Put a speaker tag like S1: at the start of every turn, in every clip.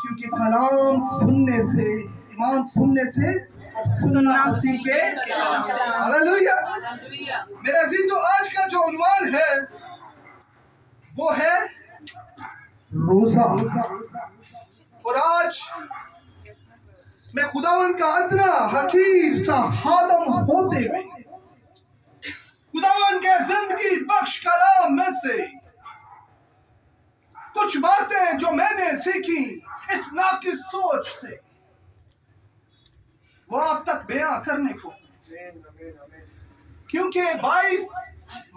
S1: کیونکہ کلام سننے سے، ایمان سننے سے سننا مسیح کے ہاللویا۔ میرے عزیزو، آج کا جو عنوان ہے وہ ہے روزہ۔ اور آج میں خداوند کا ادنا حقیر سا خادم ہوتے ہوئے خداوند کے زندگی بخش کلام میں سے کچھ باتیں جو میں نے سیکھی اس ناقص سوچ سے وہ آپ تک بیان کرنے کو، کیونکہ 22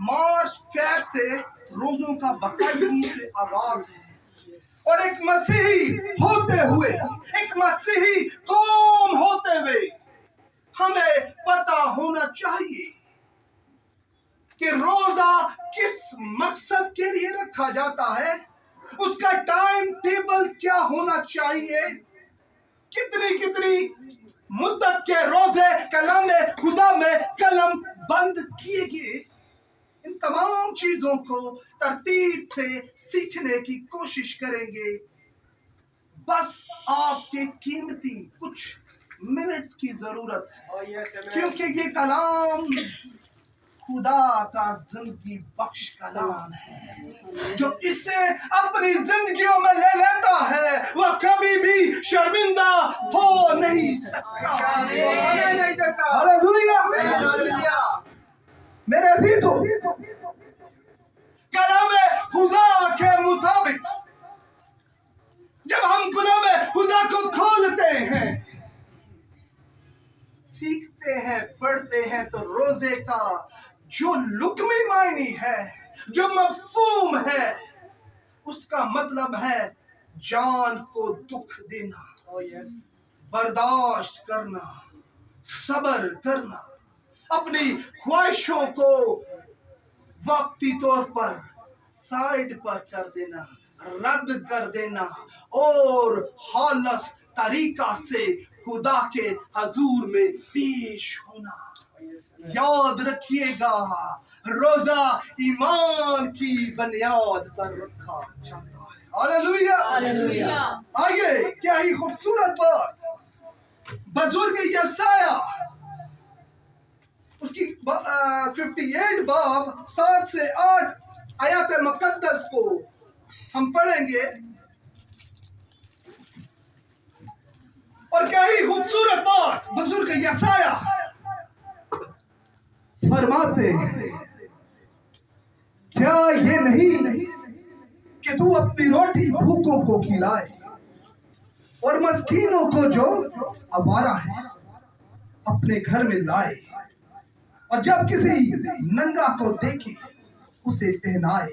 S1: مارچ فیب سے روزوں کا باقاعدگی سے آغاز ہے، اور ایک مسیحی ہوتے ہوئے، ایک مسیحی قوم ہوتے ہوئے ہمیں پتہ ہونا چاہیے کہ روزہ کس مقصد کے لیے رکھا جاتا ہے، اس کا ٹائم ٹیبل کیا ہونا چاہیے، کتنی مدت کے روزے کلام خدا میں قلم بند کیے گئے۔ ان تمام چیزوں کو ترتیب سے سیکھنے کی کوشش کریں گے، بس آپ کے قیمتی کچھ منٹس کی ضرورت ہے، کیونکہ یہ کلام خدا کا زندگی بخش کلام ہے۔ جو اسے اپنی زندگیوں میں لے لیتا ہے وہ کبھی بھی شرمندہ ہو نہیں سکتا۔ ہاللویا۔ میرے عزیزو، کلام خدا کے مطابق جب ہم کلام خدا کو کھولتے ہیں، سیکھتے ہیں، پڑھتے ہیں، تو روزے کا جو لقمی معنی ہے، جو مفہوم ہے، اس کا مطلب ہے جان کو دکھ دینا، برداشت کرنا، صبر کرنا، اپنی خواہشوں کو وقتی طور پر سائیڈ پر کر دینا، رد کر دینا، اور خالص طریقہ سے خدا کے حضور میں پیش ہونا۔ یاد رکھیے گا، روزہ ایمان کی بنیاد پر رکھا جاتا ہے۔ ہاللویا۔ آئیے، کیا ہی خوبصورت بات، بزرگ یسایہ اس کی 58 باب 7 سے 8 آیات مقدس کو ہم پڑھیں گے، اور کیا ہی خوبصورت بات بزرگ یسایہ فرماتے ہیں، کیا یہ نہیں کہ تو اپنی روٹی بھوکوں کو کھلائے اور مسکینوں کو جو آوارہ ہے اپنے گھر میں لائے، اور جب کسی ننگا کو دیکھے اسے پہنائے،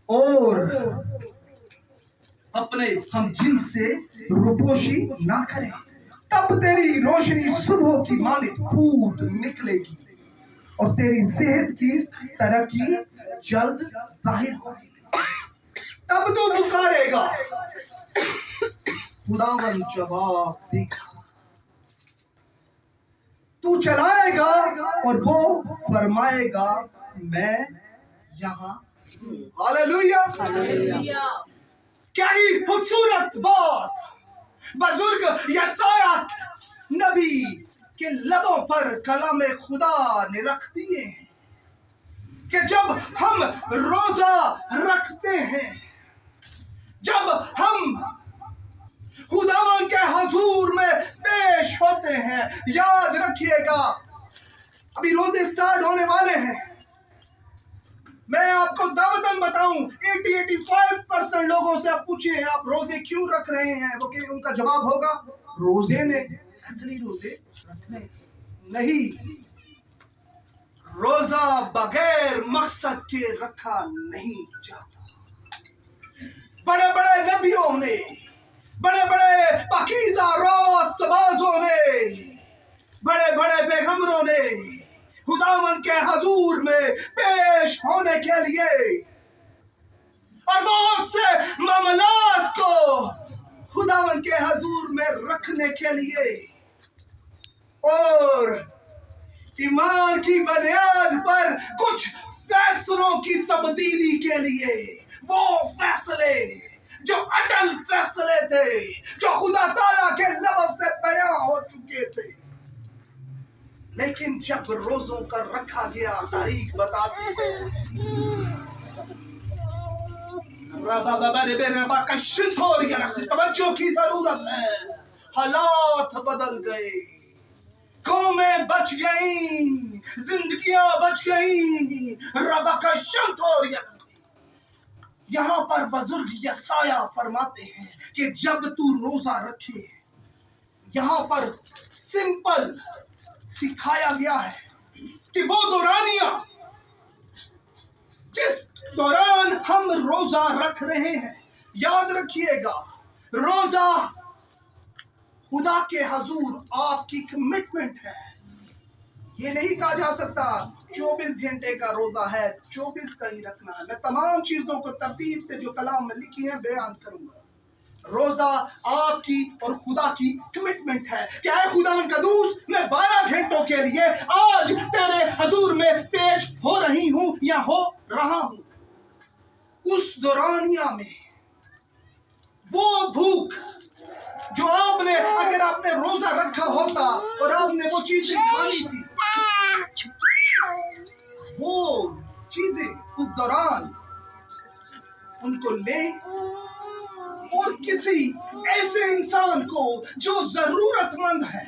S1: اور اپنے ہم جن سے روپوشی نہ کرے، تب تیری روشنی صبح کی مانند پھوٹ نکلے گی اور تیری صحت کی ترقی جلد ظاہر ہوگی۔ تب تو پکارے گا، خداوند جواب دے گا، تو چلائے گا اور وہ فرمائے گا میں یہاں ہوں۔ ہاللویا۔ کیا ہی خوبصورت بات بزرگ یسایہ نبی کے لبوں پر کلام خدا نے رکھ دیے ہیں کہ جب ہم روزہ رکھتے ہیں، جب ہم خداوند کے حضور میں پیش ہوتے ہیں، یاد رکھیے گا ابھی روزے سٹارٹ ہونے والے ہیں۔ میں آپ کو دعوتاً بتاؤں، 80-85% لوگوں سے آپ پوچھیں آپ روزے کیوں رکھ رہے ہیں، وہ کہ ان کا جواب ہوگا روزے نے، اصلی روزے رکھنے نہیں۔ روزہ بغیر مقصد کے رکھا نہیں جاتا۔ بڑے بڑے نبیوں نے، بڑے بڑے پاکیزہ راست بازوں نے، بڑے بڑے پیغمبروں نے خداوند کے حضور میں پیش ہونے کے لیے اور بہت سے معاملات کو خداوند کے حضور میں رکھنے کے لیے اور ایمان کی بنیاد پر کچھ فیصلوں کی تبدیلی کے لیے، وہ فیصلے جو اٹل تھے جو خدا تعالیٰ کے لفظ سے بیان ہو چکے تھے، لیکن جب روزوں کا رکھا گیا، تاریخ بتاتی ہے ربا کا شنتوریا سے توجہ کی ضرورت ہے، حالات بدل گئے، قومیں بچ گئیں، زندگیاں بچ گئیں، ربا کا شنتوریا سے۔ یہاں پر بزرگ یسایہ فرماتے ہیں کہ جب تو روزہ رکھے، یہاں پر سمپل سکھایا گیا ہے کہ وہ دورانیہ جس دوران ہم روزہ رکھ رہے ہیں، یاد رکھیے گا روزہ خدا کے حضور آپ کی کمٹمنٹ ہے۔ یہ نہیں کہا جا سکتا 24 گھنٹے کا روزہ ہے، 24 کا ہی رکھنا ہے۔ میں تمام چیزوں کو ترتیب سے جو کلام میں لکھی ہے بیان کروں گا۔ روزہ آپ کی اور خدا کی کمٹمنٹ ہے کہ اے خداوند قدوس، میں 12 گھنٹوں کے لیے آج تیرے حضور میں پیش ہو رہی ہوں یا ہو رہا ہوں۔ اس دورانیہ میں وہ بھوک جو آپ نے، اگر آپ نے روزہ رکھا ہوتا اور آپ نے وہ چیزیں کھانی تھی، وہ چیزیں اس دوران ان کو لے اور کسی ایسے انسان کو جو ضرورت مند ہے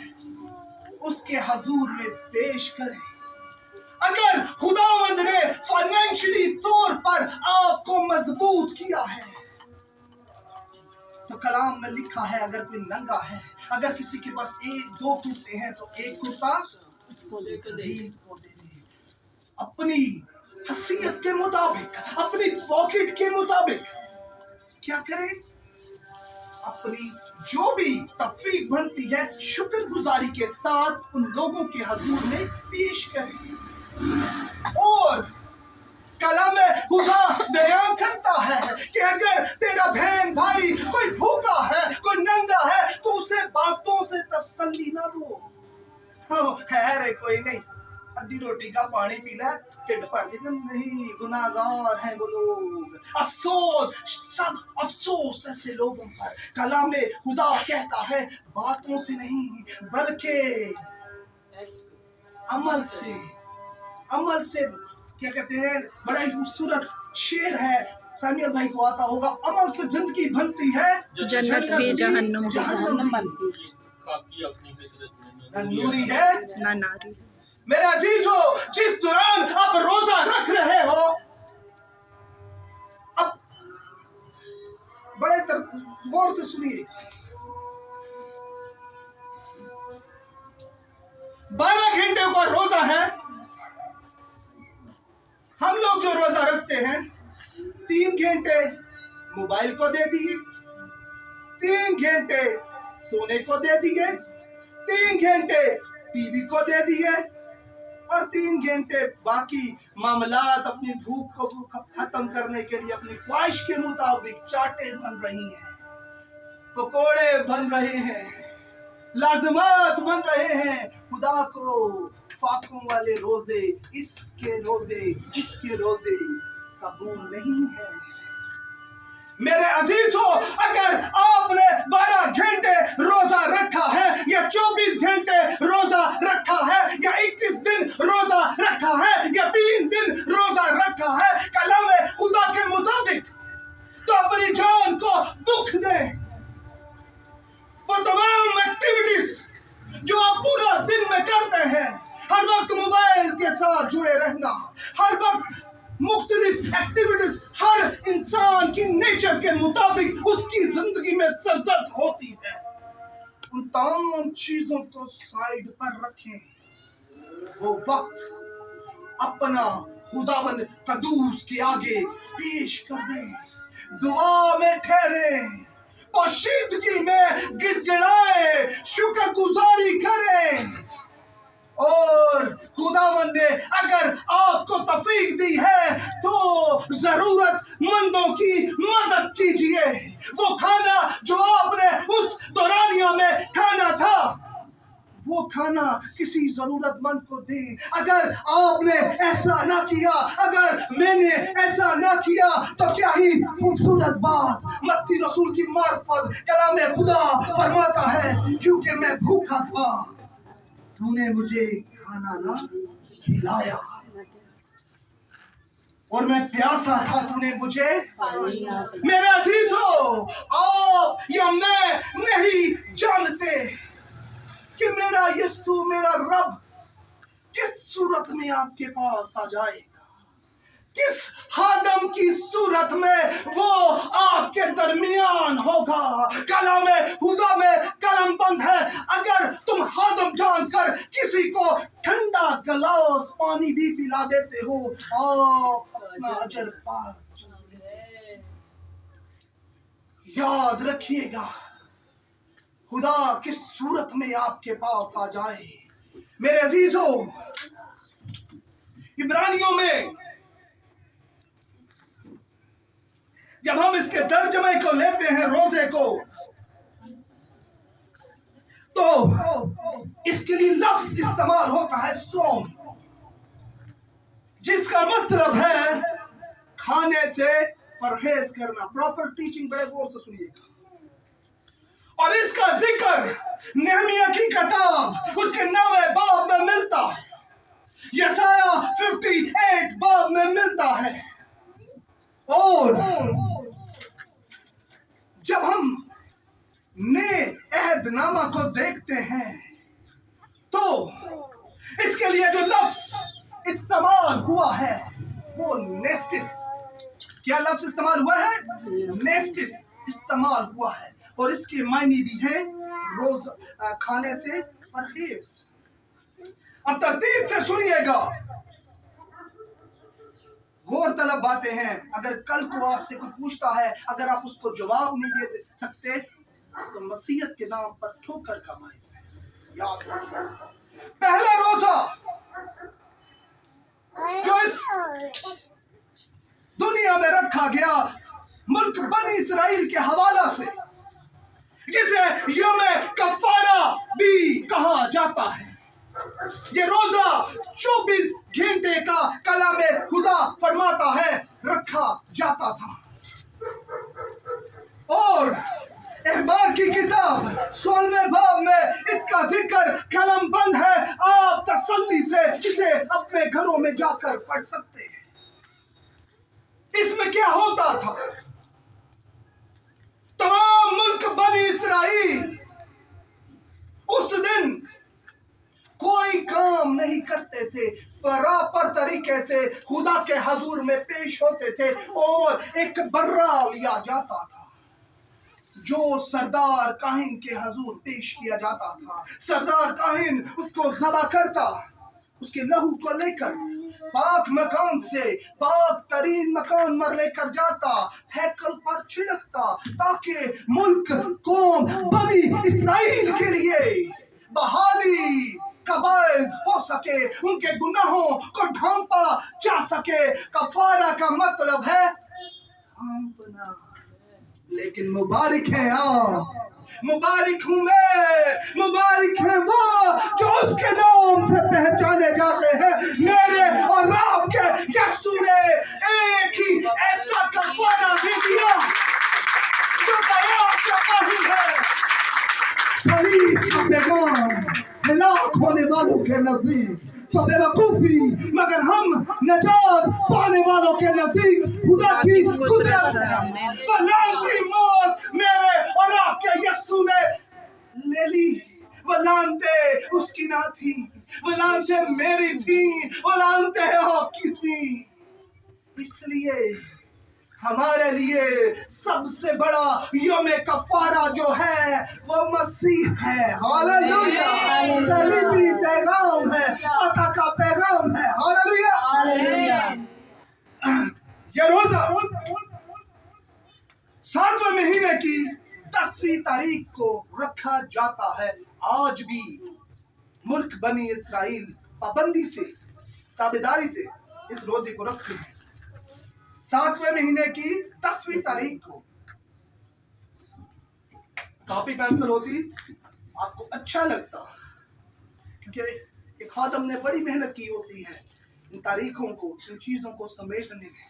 S1: اس کے حضور میں پیش کریں۔ اگر خداوند نے فائنینشلی طور پر آپ کو مضبوط کیا ہے تو کلام میں لکھا ہے اگر کوئی ننگا ہے، اگر کسی کے پاس 1-2 کرتے ہیں تو 1 کرتا اس کو دے دے۔ اپنی حیثیت کے مطابق، اپنی پاکٹ کے مطابق کیا کرے؟ اپنی جو بھی تفریق بنتی ہے شکر گزاری کے ساتھ ان لوگوں کے حضور میں پیش کرے۔ اور کلام خدا بیان کرتا ہے کہ اگر تیرا بہن بھائی کوئی بھوکا ہے، کوئی ننگا ہے تو اسے باتوں سے تسلی نہ دو، خیر ہے کوئی نہیں، ادھی روٹی کا پانی پینا پیٹ پر لیکن نہیں، گناہ گار ہیں وہ لوگ۔ افسوس، سب افسوس ایسے لوگوں پر۔ کلام خدا کہتا ہے باتوں سے نہیں بلکہ عمل سے کیا کہتے ہیں، بڑا ہی خوبصورت شعر ہے، سامیل بھائی کو آتا ہوگا، عمل سے زندگی بنتی ہے،
S2: جنت بھی جہنم
S1: بنتی نہ نوری ہے
S2: نہ ناری۔
S1: میرے عزیزو، جس دوران آپ روزہ رکھ رہے ہو، اب بڑے غور سے سنیے، 12 گھنٹے کا روزہ ہے۔ ہم لوگ جو روزہ رکھتے ہیں 3 گھنٹے موبائل کو دے دیے، 3 گھنٹے سونے کو دے دیے، 3 گھنٹے ٹی وی کو دے دیے، اور 3 گھنٹے باقی معاملات اپنی بھوک کو ختم کرنے کے لیے اپنی خواہش کے مطابق چاٹیں بن رہی ہیں، پکوڑے بن رہے ہیں، لازمات بن رہے ہیں۔ خدا کو فاقوں والے روزے، اس کے روزے قبول نہیں ہیں۔ میرے عزیزو، اگر آپ نے 12 گھنٹے روزہ رکھا ہے یا 24 گھنٹے روزہ رکھا ہے یا 21 دن روزہ رکھا ہے یا 3 دن روزہ رکھا ہے کلام خدا کے مطابق، تو اپنی جان کو دکھ دیں۔ وہ تمام ایکٹیویٹیز جو آپ پورا دن میں کرتے ہیں، ہر وقت موبائل کے ساتھ جڑے رہنا، ہر وقت مختلف ایکٹیویٹیز، ہر انسان کی نیچر کے مطابق اس کی زندگی میں سرزد ہوتی ہے، ان تمام چیزوں کو سائیڈ پر رکھیں، وہ وقت اپنا خداوند قدوس کے آگے پیش کر دیں، دعا میں ٹھہریں، پوشیدگی میں گڑ گڑائیں، شکر گزاری کریں، اور خداوند نے اگر آپ کو توفیق دی ہے تو ضرورت مندوں کی مدد کیجئے۔ وہ کھانا جو آپ نے اس دورانیہ میں کھانا تھا، وہ کھانا کسی ضرورت مند کو دیں۔ اگر آپ نے ایسا نہ کیا، اگر میں نے ایسا نہ کیا تو کیا ہی خوبصورت بات. متی رسول کی معرفت کلام خدا فرماتا ہے کیونکہ میں بھوکا تھا تو نے مجھے کھانا نہ کھلایا اور میں پیاسا تھا تو نے مجھے. میرے عزیزو آپ یا میں نہیں جانتے کہ میرا یسوع میرا رب کس صورت میں آپ کے پاس آ جائے گا, کس خادم کی صورت میں وہ آپ کے درمیان ہوگا. کلام خدا میں کلم بند ہے اگر تم خادم جان کر کسی کو ٹھنڈا گلاس پانی بھی پلا دیتے ہو آپ اپنا اجر پا لیتے. یاد رکھیے گا خدا کس صورت میں آپ کے پاس آ جائے. میرے عزیزو عبرانیوں میں جب ہم اس کے ترجمے کو لیتے ہیں روزے کو تو اس کے لیے لفظ استعمال ہوتا ہے صوم, جس کا مطلب ہے کھانے سے پرہیز کرنا. پراپر ٹیچنگ بڑے غور سے سنیے گا. اور اس کا ذکر نہمیہ کی کتاب اس کے 9 باب میں ملتا ہے, یسایہ 58 باب میں ملتا ہے. اور جب ہم نئے عہد نامہ کو دیکھتے ہیں تو اس کے لیے جو لفظ استعمال ہوا ہے وہ نیسٹس. کیا لفظ استعمال ہوا ہے؟ نیسٹس استعمال ہوا ہے, اور اس کے معنی بھی ہیں روز کھانے سے پرہیز. اب ترتیب سے سنیے گا, غور طلب باتیں ہیں. اگر کل کو آپ سے کوئی پوچھتا ہے اگر آپ اس کو جواب نہیں دے سکتے تو مسیحیت کے نام پر ٹھوکر کا باعث ہے. یاد رکھیے پہلا روزہ جو اس دنیا میں رکھا گیا ملک بنی اسرائیل کے حوالہ سے, جسے یوم کفارہ بھی کہا جاتا ہے. یہ روزہ 24 گھنٹے کا کلام خدا فرماتا ہے رکھا جاتا تھا. اور احبار کی کتاب 16 باب میں اس کا ذکر قلم بند ہے. آپ تسلی سے اسے اپنے گھروں میں جا کر پڑھ سکتے ہیں. اس میں کیا ہوتا تھا؟ تمام ملک بنی اسرائیل اس دن کوئی کام نہیں کرتے تھے, پراپر طریقے سے خدا کے حضور میں پیش ہوتے تھے, اور ایک برا لیا جاتا تھا جو سردار کاہن کے حضور پیش کیا جاتا تھا. سردار کاہن اس کو ذبح کرتا, اس کے لہو کو لے کر پاک مکان سے پاک ترین مکان پر لے کر جاتا, ہیکل پر چھڑکتا, تاکہ ملک قوم بنی اسرائیل کے لیے بحالی کا باعث ہو سکے, ان کے گناہوں کو ڈھانپا جا سکے. کفارہ کا مطلب ہے ڈھانپنا. لیکن مبارک ہے آپ, مبارک ہوں میں, مبارک ہے وہ جو اس کے نام سے پہچانے جاتے ہیں. میرے اور آپ کے یسوع نے ایک ہی ایسا کفارہ دے دیا جو بیان سے باہر ہے. صلیب کا پیغام ہلاک ہونے والوں کے نزدیک تو بے وقوفی, مگر ہم نجات پانے والوں کے نزدیک خدا کی قدرت ہے. تو لعنتی موت میرے اور آپ کے یسوع نے لے لی. وہ لعنتیں اس کی نہ تھی, وہ لعنتیں میری تھی, وہ لعنتیں آپ کی تھی. اس لیے ہمارے لیے سب سے بڑا یوم کفارہ جو ہے وہ مسیح ہے. ہاللویا. صلیبی پیغام ہے, فتح کا پیغام ہے. ہاللویا. یہ روزہ 7ویں مہینے کی 10ویں تاریخ کو رکھا جاتا ہے. آج بھی ملک بنی اسرائیل پابندی سے تابعداری سے اس روزے کو رکھتے ہیں. 7ویں مہینے کی 10ویں تاریخ کو. کاپی پینسل ہوتی آپ کو اچھا لگتا, کیونکہ ایک خادم نے بڑی محنت کی ہوتی ہے ان تاریخوں کو, ان چیزوں کو سمیٹنے میں.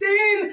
S1: 3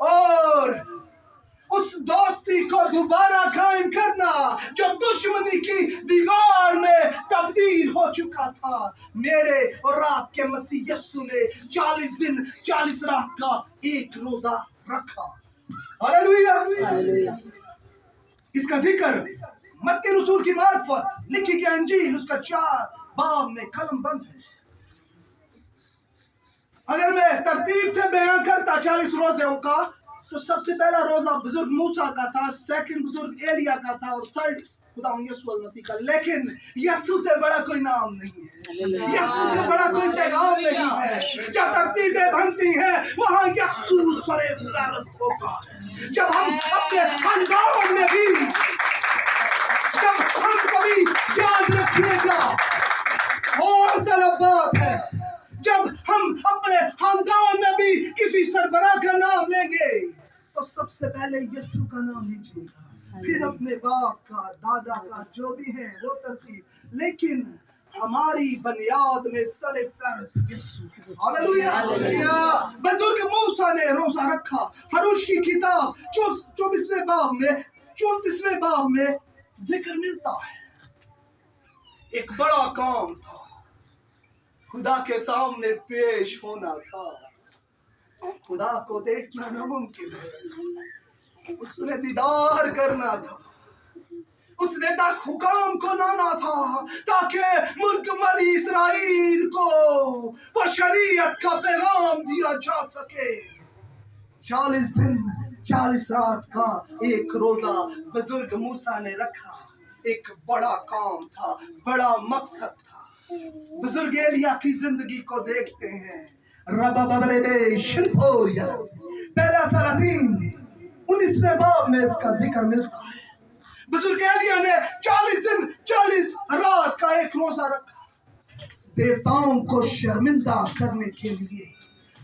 S1: اور اس دوستی کو دوبارہ قائم کرنا جو دشمنی کی دیوار میں تبدیل ہو چکا تھا. میرے اور آپ کے مسیح یسو نے 40 دن 40 رات کا ایک روزہ رکھا. ہاللیلویہ. اس کا ذکر متی رسول کی معرفت لکھی گئی انجیل اس کا 4 باب میں قلم بند ہے. اگر میں ترتیب سے بیان کرتا 40 روزوں کا تو سب سے پہلا روزہ بزرگ موسیٰ کا تھا، سیکنڈ بزرگ ایلیا کا تھا، اور تھرڈ خدا یسوع المسیح کا. لیکن یسوع سے بڑا کوئی نام نہیں ہے، یسوع سے بڑا کوئی پیغام نہیں ہے. جب ترتیبیں بنتی ہیں وہاں یسوع سرے فہرست ہوتا ہے. جب ہم اپنے خاندان میں بھی، جب ہم کبھی یاد رکھیے گا اور طلب بات ہے، جب ہم اپنے خاندان میں بھی کسی سربراہ کا نام لیں گے تو سب سے پہلے یسوع کا نام لیجیے گا، پھر اپنے باپ کا، دادا کا، جو بھی ہے وہ ترتیب. لیکن ہماری بنیاد میں سر فہرست یسوع. ہاللیلویہ. بزرگ موسیٰ نے روزہ رکھا. حروش کی کتاب 24ویں باب میں 34ویں باب میں ذکر ملتا ہے. ایک بڑا کام تھا، خدا کے سامنے پیش ہونا تھا. خدا کو دیکھنا ناممکن ہے، اس نے دیدار کرنا تھا، اس نے 10 حکام کو لانا تھا تاکہ ملک بنی اسرائیل کو وہ شریعت کا پیغام دیا جا سکے. 40 دن 40 رات کا ایک روزہ بزرگ موسیٰ نے رکھا. ایک بڑا کام تھا، بڑا مقصد تھا. بزرگ ایلیا کی زندگی کو دیکھتے ہیں. پہلا سلاطین 19ویں باب میں اس کا ذکر ملتا ہے. بزرگ ایلیا نے 40 دن 40 رات کا ایک روزہ رکھا، دیوتاؤں کو شرمندہ کرنے کے لیے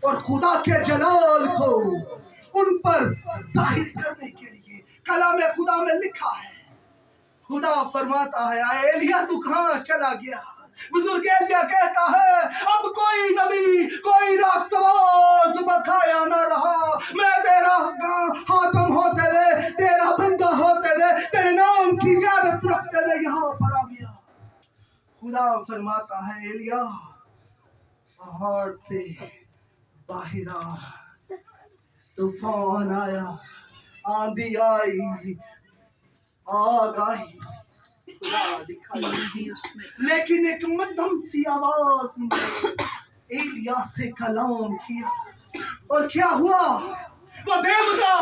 S1: اور خدا کے جلال کو ان پر ظاہر کرنے کے لیے. کلام خدا میں لکھا ہے، خدا فرماتا ہے اے ایلیا تو کہاں چلا گیا؟ بزرگ ایلیا کہتا ہے اب کوئی نبی، کوئی راست باز بقایا نہ رہا. میں تیرا خاتم ہوتے ہوئے، تیرا بندہ ہوتے ہوئے، تیرے نام کی غیرت رکھتے ہوئے یہاں پر آ گیا. خدا فرماتا ہے ایلیا پہاڑ سے باہر آ. طوفان آیا، آندھی آئی، آگ آئی، خدا دکھائی، لیکن ایک مدھم سی آواز نے ایلیا سے کلام کیا. اور کیا ہوا؟ وہ دیوتا،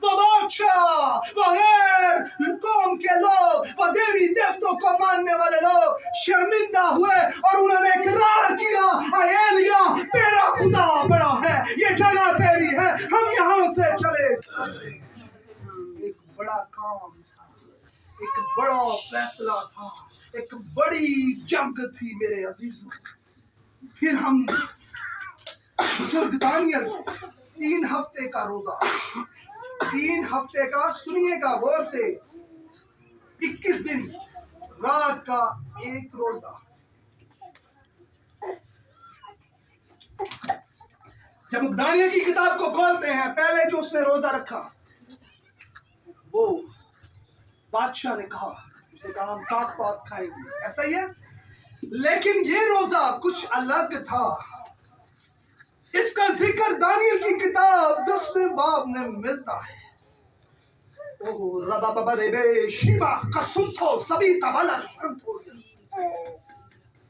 S1: وہ بادشاہ، وہ غیر قوم کے لوگ، وہ دیوی دیوتوں کو ماننے والے لوگ شرمندہ ہوئے اور انہوں نے اقرار کیا اے ایلیا تیرا خدا بڑا ہے، یہ جگہ تیری ہے، ہم یہاں سے چلے. ایک بڑا کام تھا، ایک بڑا فیصلہ تھا، ایک بڑی جنگ تھی میرے عزیزوں. پھر ہم بزرگ دانیل 3 ہفتے کا روزہ، 3 ہفتے کا، سنیے گا غور سے، 21 دن رات کا ایک روزہ. جب دانیل کی کتاب کو کھولتے ہیں پہلے جو اس نے روزہ رکھا وہ بادشاہ نے کہا، اس نے کہا ہم 7 پات کھائیں گے، ایسا ہی ہے. لیکن یہ روزہ کچھ الگ تھا. اس کا ذکر دانیل کی کتاب 10ویں باب میں ملتا ہے.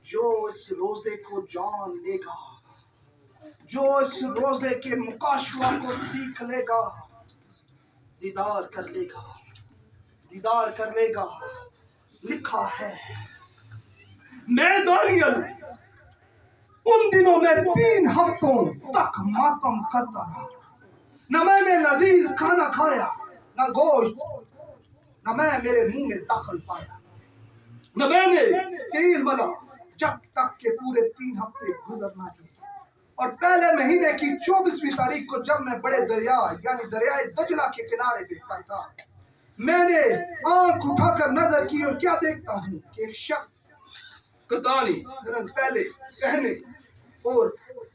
S1: جو اس روزے کو جان لے گا، جو اس روزے کے مکاشفہ کو سیکھ لے گا، دیدار کر لے گا، دیدار کر لے گا. لکھا ہے میں دانیل ان دنوں میں 3 ہفتوں تک ماتم کرتا رہا. نہ میں نے لذیذ کھانا کھایا، نہ گوشت، نہ میں میرے منہ میں داخل پایا، نہ میں نے تیل ملا، جب تک کہ پورے 3 ہفتے گزر نہ گئے. اور پہلے مہینے کی 24ویں تاریخ کو جب میں بڑے دریا یعنی دریائے دجلہ کے کنارے پہ تھا، میں نے آنکھ اٹھا کر نظر کی اور کیا دیکھتا ہوں کہ ایک شخص کتانی پہلے کہنے اور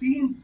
S1: 3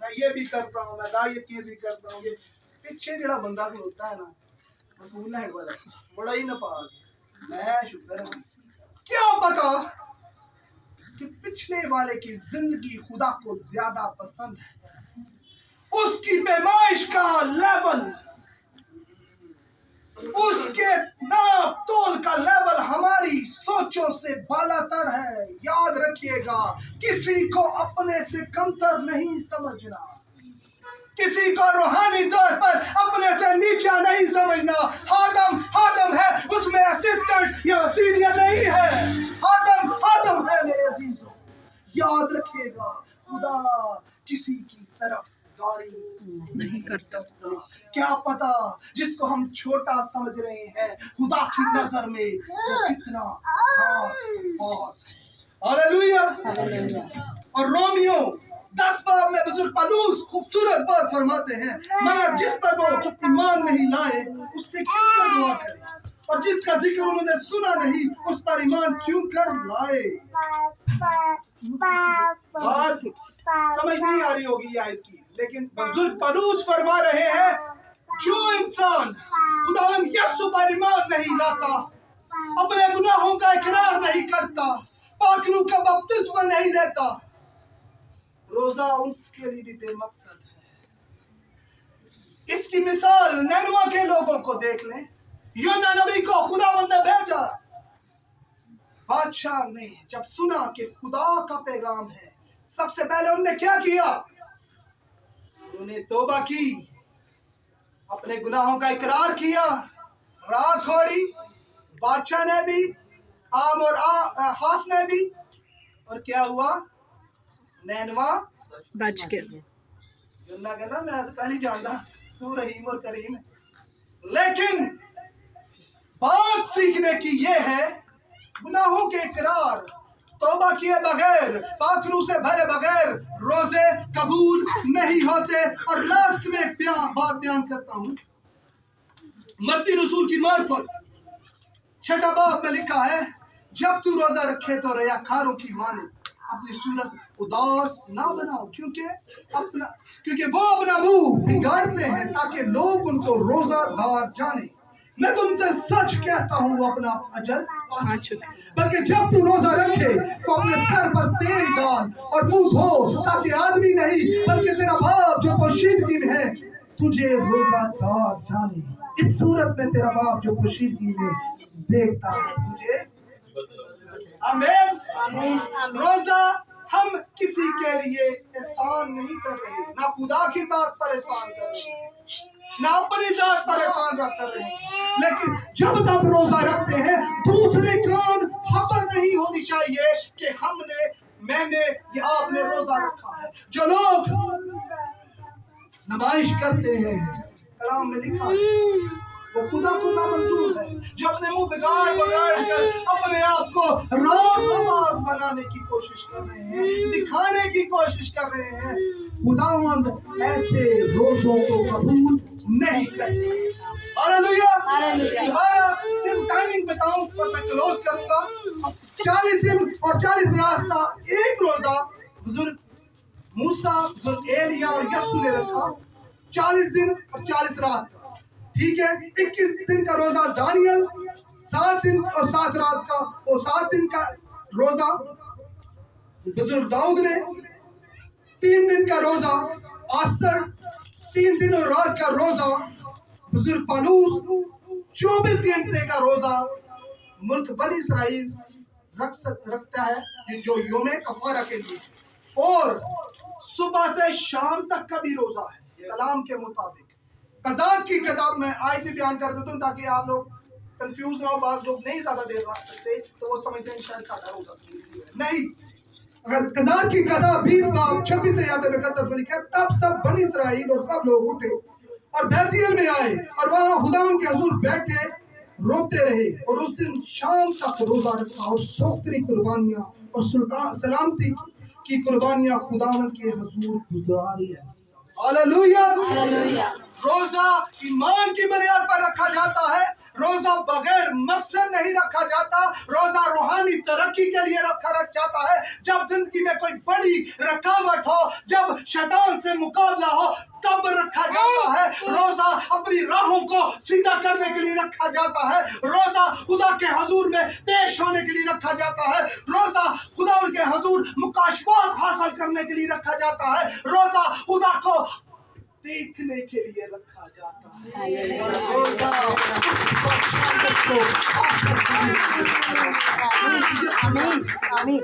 S1: میں یہ بھی کرتا ہوں, میں دائیت یہ بھی کرتا ہوں. یہ پیچھے جڑا بندہ بھی ہوتا ہے نا مسئول ہے والا بڑا ہی ناپاک. میں شکر ہے کیا پتا کہ پچھلے والے کی زندگی خدا کو زیادہ پسند ہے. اس کی پیمائش کا لیول, اس کے ناپ تول کا لیول ہماری سوچوں سے بالا تر ہے. یاد رکھیے گا, کسی کو اپنے سے کمتر نہیں سمجھنا, کسی کو روحانی طور پر اپنے سے نیچا نہیں سمجھنا. آدم ہے, اس میں اسسٹنٹ یا سینئر نہیں ہے. آدم ہے میرے عزیزوں. یاد رکھیے گا, خدا کسی کی طرف داری
S2: نہیں کرتا.
S1: کیا پتا جس کو ہم چھوٹا سمجھ رہے ہیں خدا کی نظر میں وہ کتنا خاص ہے. ہاللیلویہ. اور رومیو 10 باب میں بزرگ پالوس خوبصورت بات فرماتے ہیں, مگر جس پر وہ ایمان نہیں لائے اس سے کیوں کر دعا کریں, اور جس کا ذکر انہوں نے سنا نہیں اس پر ایمان کیوں کر لائے. بات سمجھ نہیں آ رہی ہوگی یہ آیت کی, لیکن بزرگ پالوس فرما رہے ہیں جو انسان خداوند یسوع پر ایمان نہیں لاتا, اپنے گناہوں کا اقرار نہیں کرتا, پاک روح کا بپتسمہ نہیں لیتا, روزہ اس کے لیے بھی بے مقصد ہے. اس کی مثال نینوا کے لوگوں کو دیکھ لیں. یونا نبی کو خداوند نے بھیجا. بادشاہ نے جب سنا کہ خدا کا پیغام ہے, سب سے پہلے انہوں نے کیا کیا؟ انہوں نے توبہ کی, اپنے گناہوں کا اقرار کیا, راہ کھوڑی. بادشاہ نے بھی, عام اور خاص نے بھی, اور کیا ہوا؟ نینوا
S2: بچ گیا.
S1: یونا کہتا میں تو پہلے جانتا تو رحیم اور کریم ہے. لیکن بات سیکھنے کی یہ ہے, گناہوں کے اقرار, توبہ کیے بغیر, پاک روح سے بھرے بغیر روزے قبول نہیں ہوتے. اور لاسٹ میں ایک بات بیان کرتا ہوں. متی رسول کی معرفت 6 باب میں لکھا ہے, جب تو روزہ رکھے تو ریاکاروں کی مانند اپنی صورت اداس نہ بناؤ, کیونکہ وہ اپنا منہ بگاڑتے ہیں تاکہ لوگ ان کو روزہ دار جانیں. میں تم سے سچ کہتا ہوں وہ اپنا اجر پا چکے. بلکہ جب تو روزہ رکھے تو اپنے سر پر تیل ڈال اور منہ دھو, تاکہ آدمی نہیں بلکہ تیرا باپ جو پوشیدگی میں ہے تجھے روزہ دار جانے. اس صورت میں تیرا باپ جو پوشیدگی میں دیکھتا ہے تجھے. آمین. روزہ ہم کسی کے لیے احسان نہیں کر رہے, نہ خدا کی ذات پر احسان کر رہے, نہ اپنی ذات پر احسان کر رہے ہیں. لیکن جب تک روزہ رکھتے ہیں دوسرے کان خبر نہیں ہونی چاہیے کہ میں نے یا آپ نے روزہ رکھا ہے. جو لوگ نمائش کرتے ہیں, کلام میں لکھا ہے وہ خدا منظور ہے, جو اپنے منہ بگاڑ کر اپنے آپ کو راز نواز بنانے کی کوشش کر رہے ہیں, دکھانے کی کوشش کر رہے ہیں. خداوند ایسے روزوں کو قبول نہیں کرتا. ہاللیلویہ. دوبارہ صرف ٹائمنگ بتاؤں اور میں کلوز کروں گا. 40 دن اور 40 رات کا ایک روزہ بزرگ موسیٰ, بزرگ ایلیا اور یسوع نے رکھا. 40 دن اور 40 رات کا, ٹھیک ہے. 21 دن کا روزہ دانیل, 7 دن اور 7 رات کا, اور 7 دن کا روزہ بزرگ داؤد نے, 3 دن کا روزہ آستر, 3 دن اور رات کا روزہ بزرگ پالوس, 24 گھنٹے کا روزہ ملک بنی اسرائیل رکھتا ہے جو یوم کفارہ کے لیے, اور صبح سے شام تک کا بھی روزہ ہے کلام کے مطابق. قضات کی کتاب میں آیتیں بیان کر دیتا ہوں تاکہ آپ لوگ کنفیوز نہ ہو. بعض لوگ نہیں زیادہ دیر رکھ سکتے تو وہ سمجھتے ہیں شاید سادہ روزہ نہیں. اگر قضات کی کتاب 20 باب 26 سے یاد مقدس میں لکھا ہے, تب سب بنی اسرائیل اور سب لوگ اٹھے اور بیتیل میں آئے اور وہاں خداوند کے حضور بیٹھے روتے رہے, اور اس دن شام تک روزہ رکھا, اور سوختری قربانیاں اور سلامتی کی قربانیاں خداوند کے حضور گزاری. ہاللیلویہ. روزہ ایمان کی بنیاد پر رکھا جاتا ہے. روزہ بغیر مقصد نہیں رکھا جاتا. روزہ روحانی ترقی کے لیے رکھا جاتا ہے. جب زندگی میں کوئی بڑی رکاوٹ ہو, جب شیطان سے مقابلہ ہو, تب رکھا جاتا ہے. روزہ اپنی راہوں کو سیدھا کرنے کے لیے رکھا جاتا ہے. روزہ خدا کے حضور میں پیش ہونے کے لیے رکھا جاتا ہے. روزہ خدا ان کے حضور مکاشفات حاصل کرنے کے لیے رکھا جاتا ہے. روزہ خدا کو دیکھنے کے لیے رکھا جاتا ہے. اور روزہ
S3: آمین آمین.